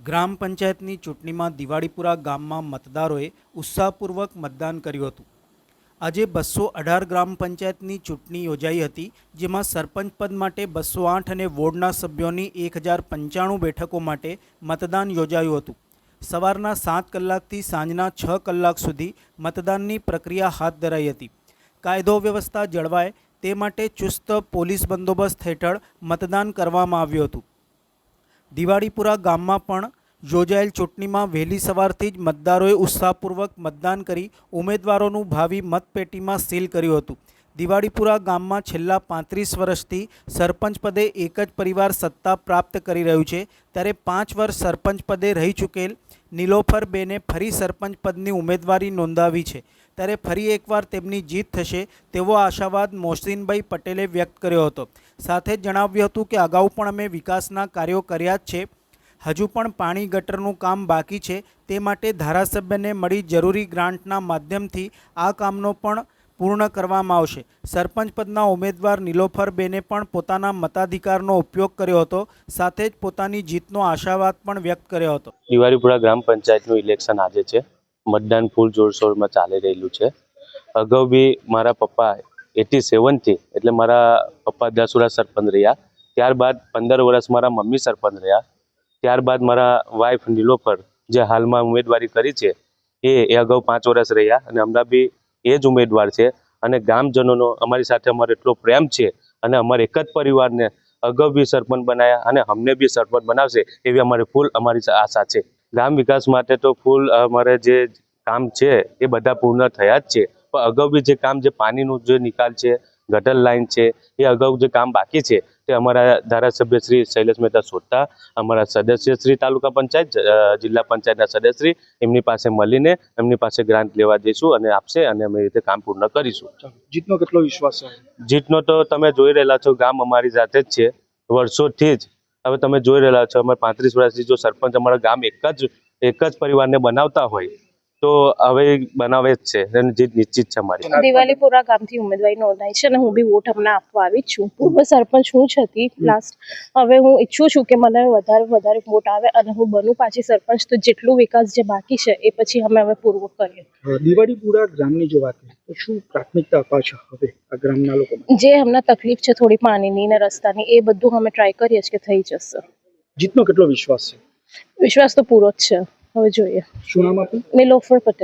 ગ્રામ પંચાયતની ચૂંટણીમાં દિવાળીપુરા ગામમાં મતદારોએ ઉત્સાહપૂર્વક મતદાન કર્યું હતું। આજે 218 ગ્રામ પંચાયતની ચૂંટણી યોજાઈ હતી, જેમાં સરપંચ પદ માટે 208 અને વોર્ડના સભ્યોની 1095 બેઠકો માટે મતદાન યોજાયું હતું। સવારના 7 કલાકથી સાંજના 6 કલાક સુધી મતદાનની પ્રક્રિયા હાથ ધરાઈ હતી। કાયદો વ્યવસ્થા જળવાય તે માટે ચુસ્ત પોલીસ બંદોબસ્ત હેઠળ મતદાન કરવામાં આવ્યું હતું। દિવાળીપુરા ગામમાં પણ યોજાયેલ ચૂંટણીમાં વહેલી સવારથી જ મતદારોએ ઉત્સાહપૂર્વક મતદાન કરી ઉમેદવારોનું ભાવિ મતપેટીમાં સીલ કર્યું હતું। દિવાળીપુરા ગામમાં છેલ્લા 35 વર્ષથી સરપંચ પદે એક જ પરિવાર સત્તા પ્રાપ્ત કરી રહ્યું છે, ત્યારે 5 વર્ષ સરપંચ પદે રહી ચૂકેલ નીલોફરબેને ફરી સરપંચ પદની ઉમેદવારી નોંધાવી છે, ત્યારે ફરી એકવાર તેમની જીત થશે તેવો આશાવાદ મોહસીનભાઈ પટેલે વ્યક્ત કર્યો હતો। સાથે જ જણાવ્યું હતું કે અગાઉ પણ અમે વિકાસના કાર્યો કર્યા જ છે, હજુ પણ પાણી ગટરનું કામ બાકી છે, તે માટે ધારાસભ્યને મળી જરૂરી ગ્રાન્ટના માધ્યમથી આ કામનો પણ પૂર્ણ કરવામાં આવશે। સરપંચ પદના ઉમેદવાર નીલોફરબેને પણ પોતાના મતાધિકારનો ઉપયોગ કર્યો હતો, સાથે જ પોતાની જીતનો આશાવાદ પણ વ્યક્ત કર્યો હતો। દિવાળીપુરા ગ્રામ પંચાયતનું ઇલેક્શન આજે છે। મતદાન ફૂલ જોરશોરમાં ચાલી રહેલું છે। અગાઉ બી મારા પપ્પા 87 થી એટલે મારા પપ્પા 10 વર્ષ સરપંચ રહ્યા, ત્યારબાદ 15 વર્ષ મારા મમ્મી સરપંચ રહ્યા, ત્યારબાદ મારા વાઇફ નીલોફર જે હાલમાં ઉમેદવારી કરી છે એ અગાઉ 5 વર્ષ રહ્યા અને હમણાં બી એ જ ઉમેદવાર છે। અને ગામજનોનો અમારી સાથે અમારો એટલો પ્રેમ છે અને અમારે એક જ પરિવારને અગાઉ બી સરપંચ બનાવ્યા અને અમને બી સરપંચ બનાવશે એવી અમારી આશા છે। ગામ વિકાસ માટે તો ફૂલ અમારે જે કામ છે એ બધા પૂર્ણ થયા જ છે, પણ અગાઉ બી જે કામ, જે પાણીનું જે નિકાલ છે, ગટર લાઇન છે, એ અગાઉ જે કામ બાકી છે તે અમારા ધારાસભ્ય શ્રી શૈલેષ મહેતા સોઢા, અમારા સદસ્ય શ્રી તાલુકા પંચાયત, જિલ્લા પંચાયતના સદસ્યશ્રી, એમની પાસે મળીને એમની પાસે ગ્રાન્ટ લેવા જઈશું અને આપશે અને અમે એ રીતે કામ પૂર્ણ કરીશું। જીતનો કેટલો વિશ્વાસ છે? જીતનો તો તમે જોઈ રહેલા છો, ગામ અમારી સાથે જ છે વર્ષોથી જ। હવે તમે જોઈ રહેલા છો, અમે 35 વર્ષથી જો સરપંચ અમારા ગામ એક જ પરિવારને બનાવતા હોય તો હવે બનાવે જ છે અને જીત નિશ્ચિત છે અમારી। દિવાળીપુરા ગામથી ઉમેદવારી નોંધાઈ છે અને હું બી વોટ હમણાં આપવા આવી છું। પૂર્વ સરપંચ હું જ હતી લાસ્ટ। હવે હું ઈચ્છું છું કે મને વધારે વોટ આવે અને હું બનું પાછી સરપંચ, તો જેટલું વિકાસ જે બાકી છે એ પછી અમે હવે પૂર્વ કરીએ। દિવાળીપુરા ગ્રામની જો વાત કરીએ તો શું પ્રાથમિકતા અપાશે હવે આ ગ્રામના લોકો? જે હમણાં તકલીફ છે થોડી પાણીની ને રસ્તાની, એ બધું અમે ટ્રાય કરીએ છીએ કે થઈ જશે। જીતનો કેટલો વિશ્વાસ છે? વિશ્વાસ તો પૂરો જ છે, હવે જોઈએ। શું નામ આપનું? નીલોફર પટેલ।